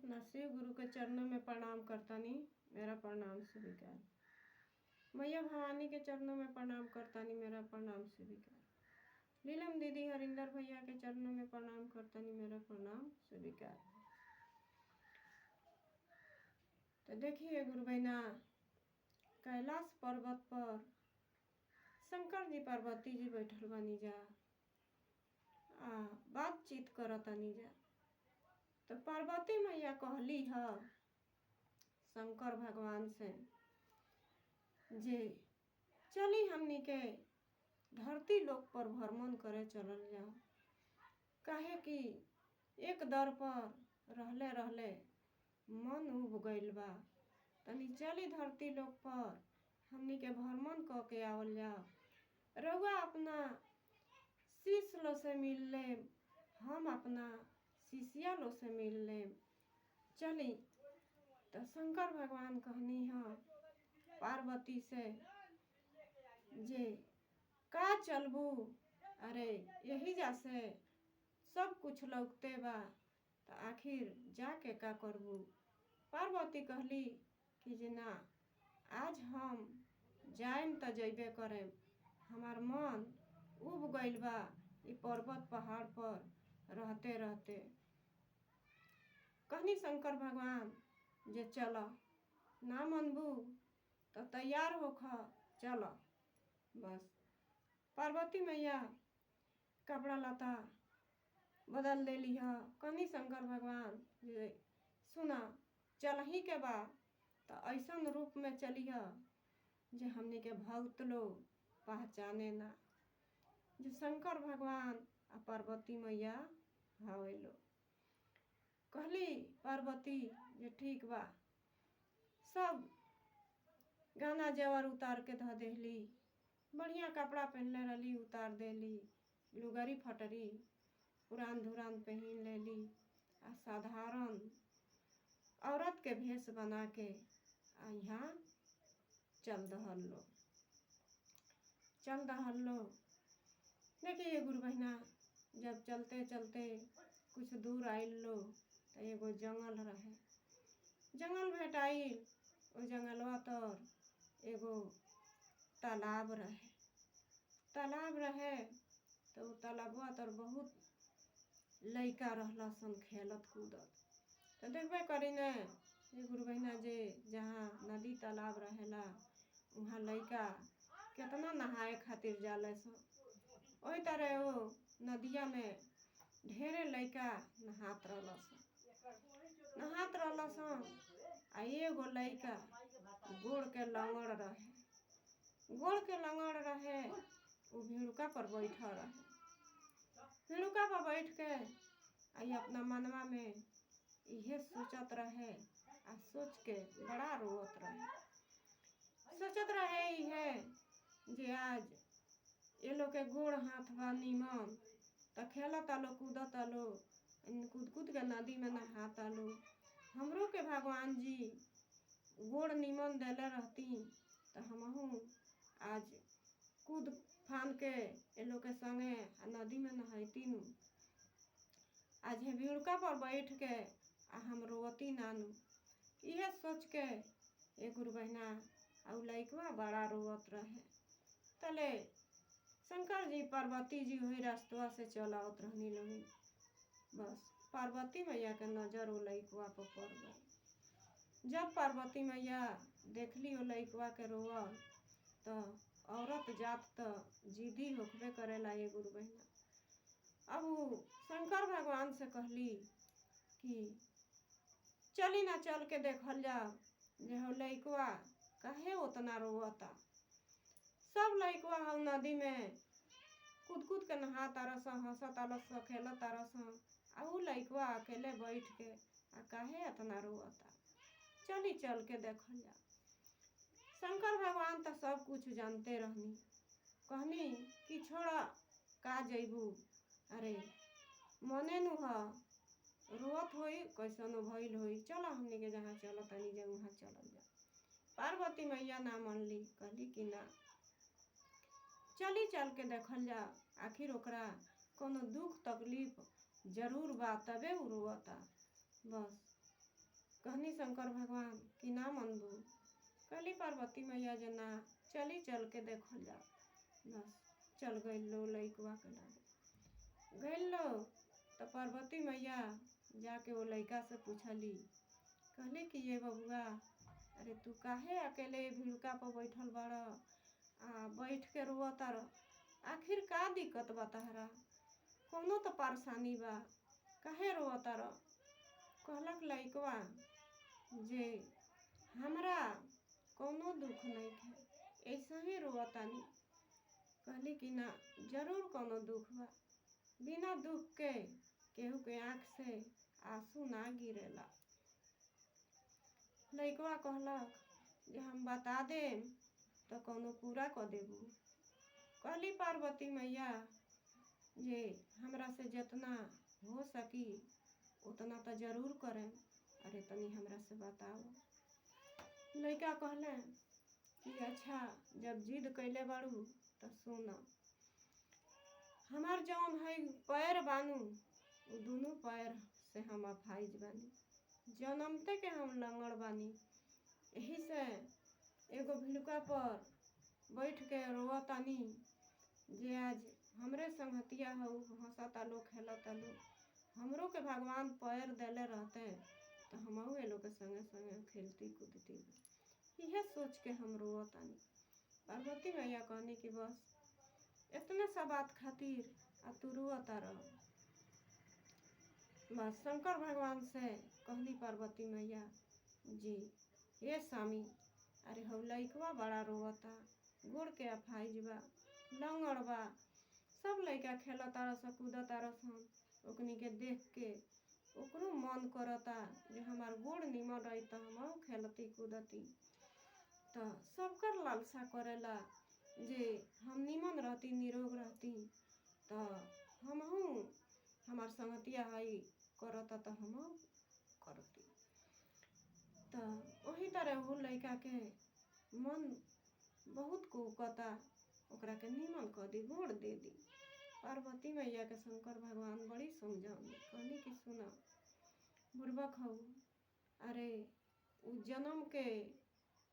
अपना शिव गुरु के चरणों में प्रणाम करतानी, मेरा प्रणाम स्वीकार। मैया भवानी के चरणों में प्रणाम करतानी, मेरा प्रणाम स्वीकार। लीलम दीदी हरिंदर भैया के चरणों में प्रणाम करतानी, मेरा प्रणाम स्वीकार। तो देखिए गुरु बहना, कैलाश पर्वत पर शंकर जी पार्वती जी बैठल बानी जा, बातचीत करतानी जा। तो पार्वती मैया कहली ह शंकर भगवान से जे चली हमनी के धरती लोक पर भ्रमण करे चलल जाओ, काहे कि एक दर पर रहले रहले मन उब गइल बा। तनी चली धरती लोक पर हमनी के भ्रमण क के आवल जाओ। रउआ अपना शिष्य लो से मिल ले, हम अपना शिष्या लो से मिल ले, चली। तो शंकर भगवान कहनी ह पार्वती से जे का चलबू, अरे यही जा से सब कुछ लौकते बा, तो आखिर जाके का करबू। पार्वती कहली कि जे ना, आज हम जाएम त जइबे करेम, हमार मन उब गइल बा ई पर्वत पहाड़ पर रहते रहते। कहनी शंकर भगवान जे चल, ना मनबू तो तैयार होख, चल। बस पार्वती मैया कपड़ा लता बदल देली ह। कहनी शंकर भगवान जे सुना, चल ही के बा तो ऐसन रूप में चलिह जे हमनी के भक्त लोग पहचाने ना। जो शंकर भगवान आ पार्वती मैया हवेलो। कहली पार्वती जे ठीक बा, सब गहना जेवर उतार के ध देली, बढ़िया कपड़ा पहनले रहली उतार देली, लुगरी फटरी पुरान धुरान पहन लेली, आ साधारण औरत के भेष बना के यहाँ चल दहल लो। देखिए गुरु बहना, जब चलते चलते कुछ दूर आइल लो तो एगो जंगल रहे। जंगल भेटाइल, ओ जंगलवा तर एगो तालाब रहे। तो तालाबवा तर बहुत लइका रहला सन खेलत कूदत। तो देखबे करी ने ये गुरु बहना, जे जहाँ नदी तालाब रहेला वहाँ लइका कितना नहाए खातिर जाले सन। वही तरह वो नदिया में ढेरे लइका नहात रहल सन। आ एगो लइका गोड़ के लंगड़ रहे, वो भिड़ुका पर बैठल रहे। भिड़ुका पर बैठ के आई अपना मनवा में इहे सोचत रहे, आ सोच के बड़ा रोवत रहे। सोचत रहे इहे जे आज ये लोग के गोड़ हाथ बा निमन, तो खेलत आलो कूदत आलो, कूद कूद के नदी में नहात आलो। हमरो के भगवान जी गोड़ निमन देले रहती तो हमहू आज कूद फान के ये लोग के संगे नदी में नहाती नु। आज हे भिड़ुका पर बैठ के हम रोवती नानू। इहे सोच के ए गुरु बहना और लइकवा बड़ा रोवत रहे। तले शंकर जी पार्वती जी वही रास्तवा से चल आवत रहनी लोगी। बस पार्वती मैया के नजर वो लइकवा पर पड़ गई। जब पार्वती मैया देखली वो लइकवा के रोवल, तो औरत जात तो जिद्दी होखबे करेला ये गुरु बहना। अब वो शंकर भगवान से कहली कि चली ना, चल के देखल जाओ जे हो लइकवा काहे उतना रोवता। सब लइकवा हो नदी में कूद कूद के नहात तारस, हंसत तारस, खेलत तारस, आ उ लइकवा अकेले बैठ के काहे इतना रोवता। चली चल के देखल जाओ। शंकर भगवान तो सब कुछ जानते रहनी। कहनी कि छोड़ा, का जइबू, अरे मने नु ह, रोवत होई कैसनो भइल होई, चला हमनी के जहाँ चल तनी जे वहाँ चलल जा। पार्वती मैया ना मनली, कहली कि ना, चली चल के देखल जा, आखिर ओकरा कोनो दुख तकलीफ जरूर बा तबे उ रोवता। बस कहनी शंकर भगवान कि ना मनबू। कहली पार्वती मैया जे ना चली चल के देखल जा। बस चल गई लो लइकवा के लागे गई लो। तो पार्वती मैया जाके वो लइका से पूछली, कहली कि ये बबुआ अरे तू काहे अकेले भिड़का पर बैठल बड़ आ बैठ के रोता रह। आखिर का दिक्कत बा तहरा, कौनो तो परेशानी बा, काहे रोता रह। कहलक लइकवा जे हमरा कौनो दुख नहीं है, ऐसे ही रोतानी। कहली कि ना जरूर कौनो दुख बा, बिना दुख के केहू के आँख से आंसू ना गिरेला। लइकवा कहलक जे हम बता देम तो कौनो पूरा कर देबू। कहली पार्वती मैया जे हमरा से जितना हो सकी उतना तो जरूर करें, अरे तनी हमरा से बताओ। लइका कहले कि अच्छा जब जिद कैले बाड़ू तो सुन, हमार जौन है पैर बानू वो दोनों पैर से हम अफाइज बानी, जन्मते के हम लंगड़ बानी। यही से एगो भिड़का पर बैठ के रोतानी जे आज हमरे संगतिया हो हंसता लो खेलता लो, हमरो के भगवान पैर देले रहते तो हमहू ये लोग के संगे संगे खेलती कूदती। यह सोच के हम रोतानी। पार्वती मैया कहनी कि बस इतने सा बात खातिर आ तू रोता रह। बस शंकर भगवान से कहनी पार्वती मैया जी ये स्वामी अरे हो लइकवा बड़ा रोता, गोड़ के अफाइज बा, लंगड़ बा, सब लइका खेलता रह कूदता रह, ओकनी के देख के ओकरो मन करता जे हमार गोड़ निमन रही तो हम खेलती कूदती। तो सबकर लालसा करेला जे हम निमन रहती निरोग रहती तो हमहू हमार संगतिया हई करता तो हम करती। तो वही तरह वो लइका के मन बहुत कोकता, ओकरा के निमन कर दी, गोड़ दे दी। पार्वती मैया के शंकर भगवान बड़ी समझानी, कहनी कि सुना बुर्बक हऊ, अरे उ जन्म के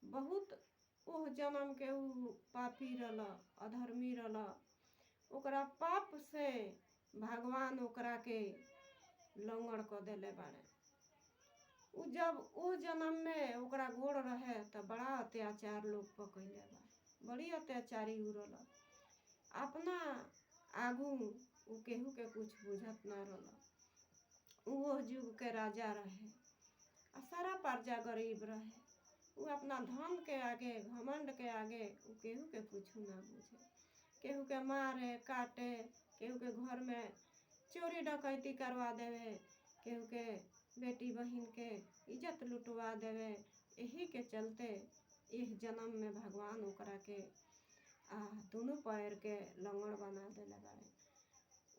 बहुत ओह जन्म के उ पापी रहल, अधर्मी रहल, ओकरा पाप से भगवान ओकरा के लंगड़ कर देले बाड़े। उ जब ओ जन्म में ओकरा गोड़ रहे तो बड़ा अत्याचार लोग पकैले बा, बड़ी अत्याचारी उ रहल। अपना आगू उ केहू के कुछ बुझत ना रहल। वो युग के राजा रहे आ सारा प्रजा गरीब रहे। उ अपना धन के आगे घमंड के आगे उ केहू के कुछ ना बुझे, केहू के मारे काटे, केहू के घर में चोरी डकैती करवा देवे, केहू के बेटी बहन के इज्जत लुटवा देवे। यही के चलते इस जन्म में भगवान ओकरा के दोनों पैर के लंगड़ बना देले बाड़े।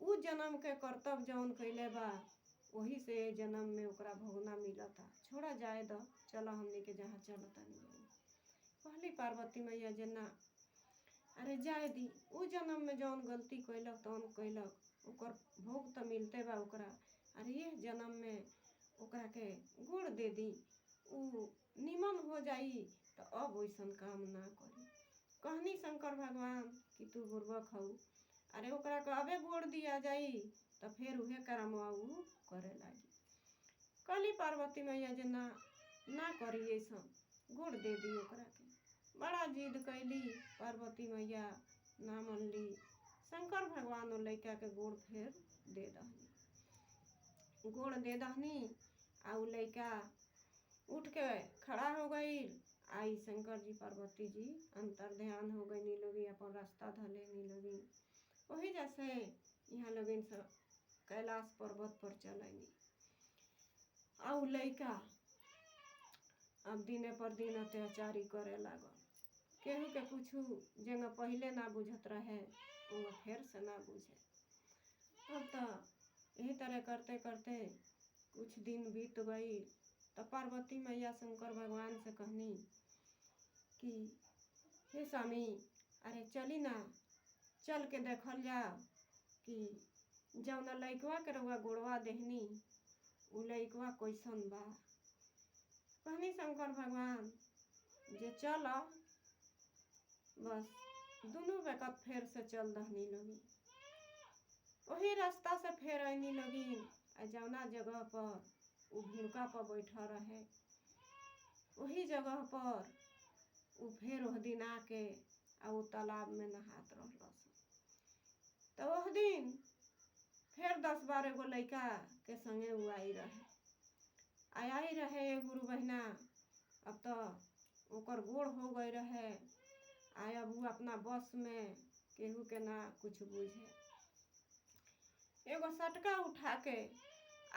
उ जन्म के कर्तव्य जौन कैले बा वही से जन्म में ओकरा भोगना मिलता। छोड़ा जाए दो, चलो हमने के जहाँ चलता नहीं। कहली पार्वती मैया जे ना अरे जाए दी, उ जन्म में जौन गलती कैलक तौन कैलक, ओकर भोग तो मिलते बा ओकरा। अरे ये जन्म में ओकरा के गोड़ दे दी, उ निमन हो जाई तो अब वैसन काम ना करी। कहनी शंकर भगवान कि तू बुर्बक हऊ, अरे ओकरा के अबे गोड़ दिया जाई तो फिर उहे करमवा उ करे लागी। कहली पार्वती मैया जे ना ना करी ऐसा, गोड़ दे दी ओकरा के। बड़ा जिद कैली पार्वती मैया, ना मनली। शंकर भगवान ओ लइका के गोड़ फिर दे दहनी, गोड़ दे दहनी आ उ लइका उठ के खड़ा हो गई। आई शंकर जी पार्वती जी अंतर ध्यान हो गई, लोगी अपन रास्ता धले नी लोगी। वही जैसे यहाँ लोगिन सब कैलाश पर्वत पर चलनी। आउ लइका अब दिने पर दिन अत्याचारी करे लागल, केहू के कुछ जगह पहले ना बुझत रहे वो फिर से ना बुझे। अब तो यही तरह करते करते कुछ दिन बीत गई। तो पार्वती मैया शंकर भगवान से कहनी कि हे स्वामी अरे चली ना, चल के देखल जाओ कि जौना लइकवा के रउआ गोड़वा देहनी उ लइकवा कैसन बा। कहनी शंकर भगवान जे चल बस दोनों बेकत फेर से चल दहनी लोगी। वही रास्ता से फेर आईनी लोगी। जौना जगह पर वो भिड़ुका पर बैठा रहे वही जगह पर वो फेर वह दिन आके आ वो तालाब में नहात रहलस। तो वह दिन फिर 10-12 गो लड़का के संगे वो आई रहे गुरु बहिना। अब तो ओकर गोड़ हो गई रहे। अब वो अपना बस में केहू के ना कुछ बुझे। एगो सटका उठा के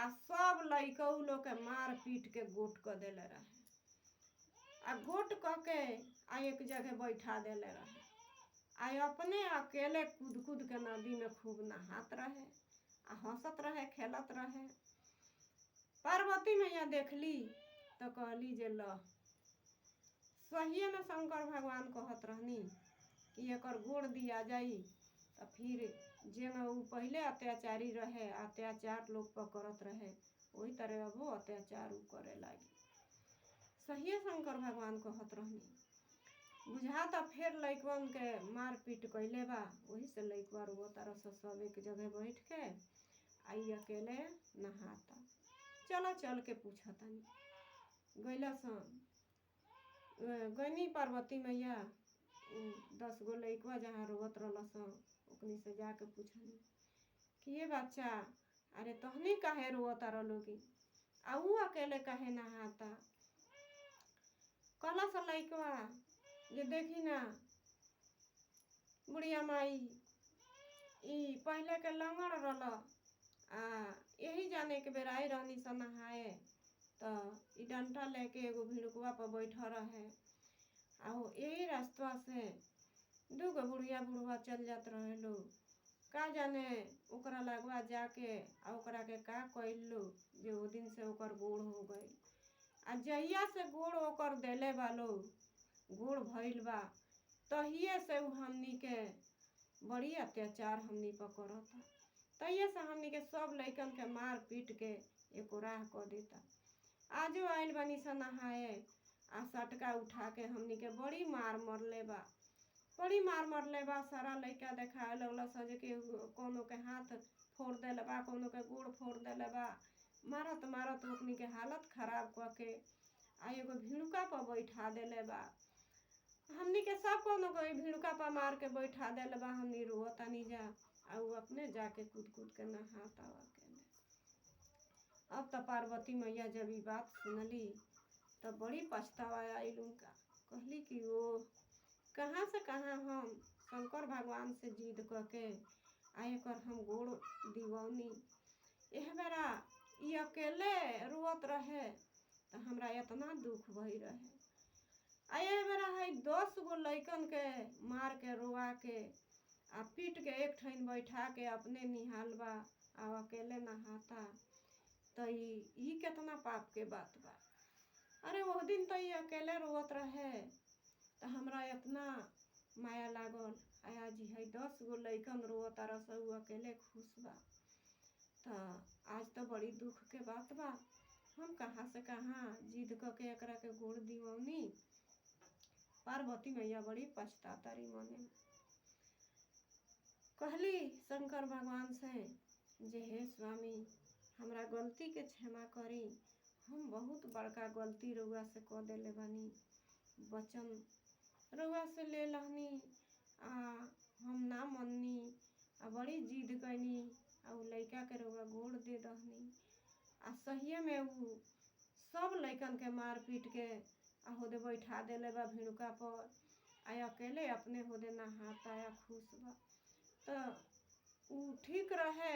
आ सब लड़का लोग के मार पीट के गोट क देले रहे। आ गोट क के आ एक जगह बैठा देले रहे। आ अपने अकेले कूद कूद के नदी में खूब नहात रहे आ हंसत रहे खेलत रहे। पार्वती मैया देखली तो कहली जे ल सही में शंकर भगवान कहत रहनी कि एकर गोड़ दिया जाई तो फिर जे वो पहले अत्याचारी रहे अत्याचार लोग पर करत रहे वही तरह अब अत्याचार करे लागी। सही शंकर भगवान कहत रहनी। बुझा तो फिर लइकवन के मार पीट कैले बा। वही से लइकवा रो तारा सब एक जगह बैठ के आई अकेले नहाता। चला चल के पूछा तनी गैला सन गनी पार्वती मैया 10 गो लइकवा जहाँ रोवत रहलसन ओकनी से जाके पूछनी कि ये बच्चा अरे तहनी काहे रोवत रहोगी आ ऊ अकेले काहे नहाता। कहला सा लइकवा जे देखी ना बुढ़िया माई ई पहले के लंगड़ रहल आ यही जाने के बेर आई रहनी सा नहाए तो ई डंटा लेके एगो भिड़ुकवा पर बैठा रहे आ यही रास्ता से 2 गो बुढ़िया बुढ़वा चल जात रहे लोग। का जाने ओकरा लगवा जाके आ ओकरा के का कइलो जे ओ दिन से ओकर गोड़ हो गई। आ जहिया से गोड़ ओकर देले बा लोग गोड़ भइल बा तहिए से हमनी के बड़ी अत्याचार हमनी पर करता। तहिए से हमनी के सब लइकन के मार पीट के एको राह कर देता। आजो आइल बनी सा नहाए आ सटका उठा के हमनी के बड़ी मार मरले बा सारा लइका देखाए लगल सजे के कोनो के हाथ फोड़ देले बा कोनो के गोड़ फोड़ देले बा। मारत मारत ओकनी के हालत खराब क के आ एगो भिड़ुका पर बैठा देले बा। हमनी के सब कोनो कोई भिड़ुका पर मार के बैठा देले बा। हमनी रोवतानी जा आ ऊ अपने जाके कूद कूद के नहाता अकेले। अब तो पार्वती मैया जब ई बात सुनली तब बड़ी पछतावा आइल उनका। कहली कि वो कहाँ से कहाँ हम शंकर भगवान से जिद करके आए कर हम गोड़ दीवनी। यह बेरा ई अकेले रोवत रहे तो हमरा इतना दुख भई रहे। आ यह बेरा है 10 गो लइकन के मार के रोवा के आ पीट के एक ठन बैठा के अपने निहाल बा आ अकेले नहाता। तो ई कितना पाप के बात बा। अरे वो दिन तो ये अकेले रोवत रहे तो हमरा इतना माया लागल। आज है 10 गो लइकन रोवत रस अकेले खुश बा। तो आज तो बड़ी दुख के बात बा। हम कहाँ से कहाँ जिद करके एकरा के गोड़ दीवनी। पार्वती मैया बड़ी पछतातारी मने। कहली शंकर भगवान से जे हे स्वामी हमरा गलती के क्षमा करी। हम बहुत बड़का गलती रउआ से क देले बानी। वचन रउआ से ले लहनी आ हम ना मननी आ बड़ी जिद कैनी आ उ लइका के रउआ गोड़ दे दहनी। आ सहिए में उ सब लइकन के मार पीट के आ होदे बैठा देले बा भिड़ुका पर आ अकेले अपने होदे नहाता आ खुश बा। तो उ ठीक रहे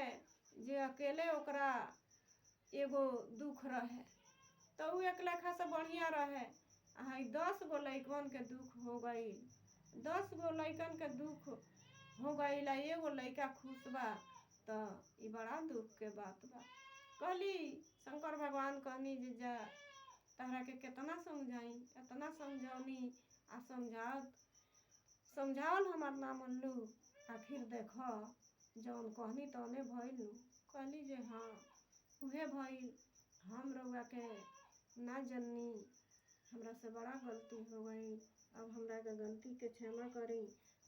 जे अकेले ओकरा एगो दुख रहे तो उ एक लेखा से बढ़िया रहे। आ 10 गो लइकन के दुख हो गई। 10 गो लइकन के दुख हो गई ला एगो लइका खुश बा तो ई बड़ा दुख के बात बा। कहली शंकर भगवान कहनी जे जा तहरा के कितना समझाई इतना समझौनी आ समझावल हमार ना मनलू। आखिर देखो जौन कहनी तौने भइल। कहली जे हाँ उहे भइल हम रउआ के ना जननी हमरा से बड़ा गलती हो गई, अब हमरा के गलती के क्षमा करी।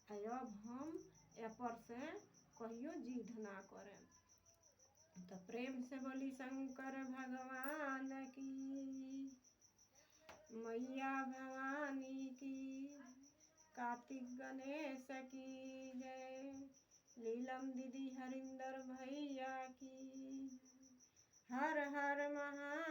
अब हम ए पर से कहियो जिद ना करें। तो प्रेम से बोली शंकर भगवान की, मैया भवानी की, कार्तिक गणेश की जय, नीलम दीदी हरिंदर भैया की। हर हर महा